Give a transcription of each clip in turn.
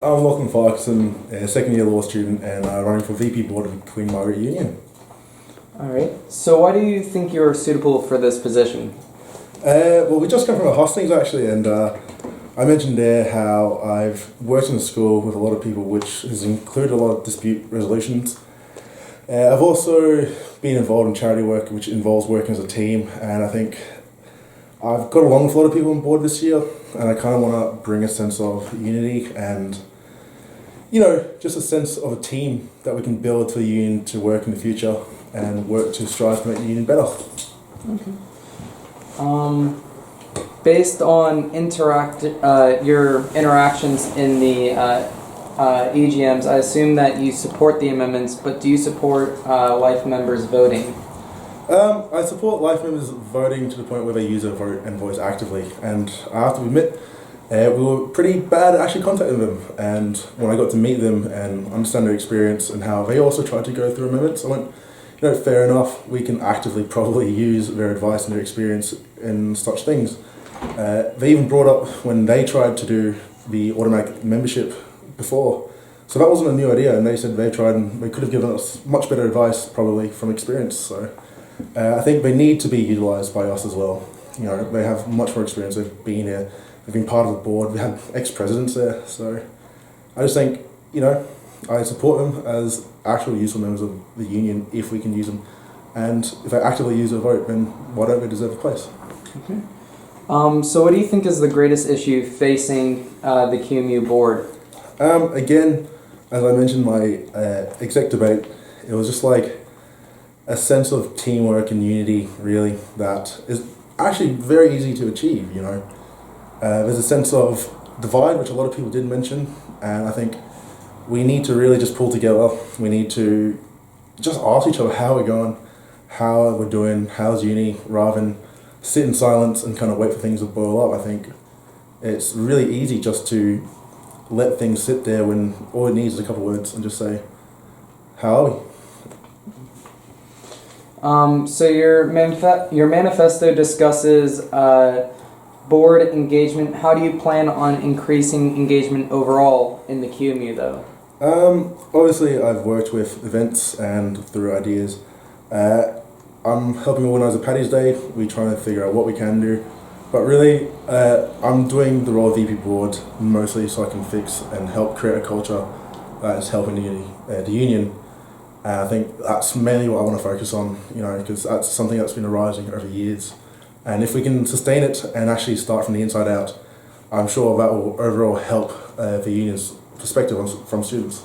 I'm Lachlan Farquharson, a second year law student and running for VP board of Queen Margaret Union. All right. So why do you think you're suitable for this position? Well, we just come from a hustings actually, and I mentioned there how I've worked in a school with a lot of people, which has included a lot of dispute resolutions. I've also been involved in charity work, which involves working as a team, and I think I've got along with a lot of people on board this year, and I kind of want to bring a sense of unity and, just a sense of a team that we can build for the union to work in the future and work to strive to make the union better. Okay. Based on your interactions in the AGMs, I assume that you support the amendments, but do you support life members voting? I support life members voting to the point where they use their vote and voice actively, and I have to admit, we were pretty bad at actually contacting them, and when I got to meet them and understand their experience and how they also tried to go through amendments, I went, fair enough, we can actively probably use their advice and their experience in such things. They even brought up when they tried to do the automatic membership before, so that wasn't a new idea, and they said they tried and they could have given us much better advice probably from experience, so I think they need to be utilised by us as well. They have much more experience, they've been here, they've been part of the board, we had ex-presidents there, so I just think, I support them as actual useful members of the union if we can use them, and if they actively use their vote, then why don't they deserve a place? Okay. So what do you think is the greatest issue facing the QMU board? Again, as I mentioned in my exec debate, it was just like a sense of teamwork and unity, really, that is actually very easy to achieve, There's a sense of divide, which a lot of people did mention, and I think we need to really just pull together. We need to just ask each other how we're going, how we're doing, how's uni, rather than sit in silence and kind of wait for things to boil up. I think it's really easy just to let things sit there when all it needs is a couple of words and just say, how are we? So your manifesto discusses board engagement. How do you plan on increasing engagement overall in the QMU, though? Obviously, I've worked with events and through ideas. I'm helping organise a Paddy's Day. We're trying to figure out what we can do. But really, I'm doing the role of VP board mostly so I can fix and help create a culture that is helping the union. I think that's mainly what I want to focus on, because that's something that's been arising over years. And if we can sustain it and actually start from the inside out, I'm sure that will overall help the union's perspective from students.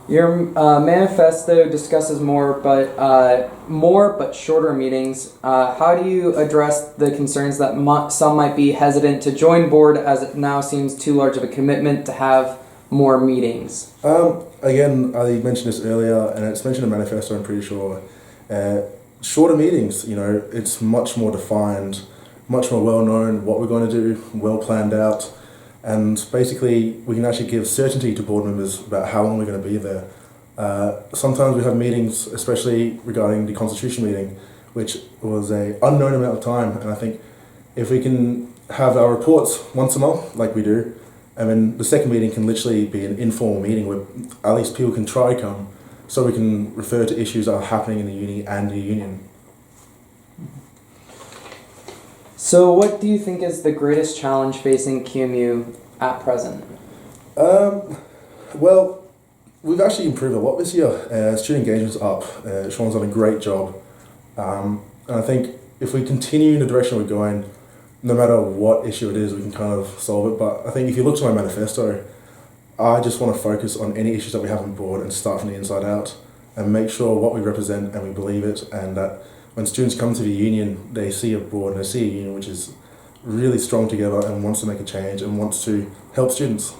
Your manifesto discusses more but shorter meetings. How do you address the concerns that some might be hesitant to join board, as it now seems too large of a commitment to have more meetings? Again, I mentioned this earlier, and it's mentioned in the manifesto, I'm pretty sure. Shorter meetings, it's much more defined, much more well known what we're going to do, well planned out, and basically we can actually give certainty to board members about how long we're going to be there. Sometimes we have meetings, especially regarding the constitution meeting, which was an unknown amount of time, and I think if we can have our reports once a month, like we do, and then the second meeting can literally be an informal meeting where at least people can try to come, so we can refer to issues that are happening in the uni and the union. So what do you think is the greatest challenge facing QMU at present? Well, we've actually improved a lot this year. Student engagement's up. Sean's done a great job. And I think if we continue in the direction we're going, no matter what issue it is, we can kind of solve it. But I think if you look to my manifesto, I just want to focus on any issues that we have on board and start from the inside out and make sure what we represent and we believe it, and that when students come to the union, they see a board and they see a union which is really strong together and wants to make a change and wants to help students.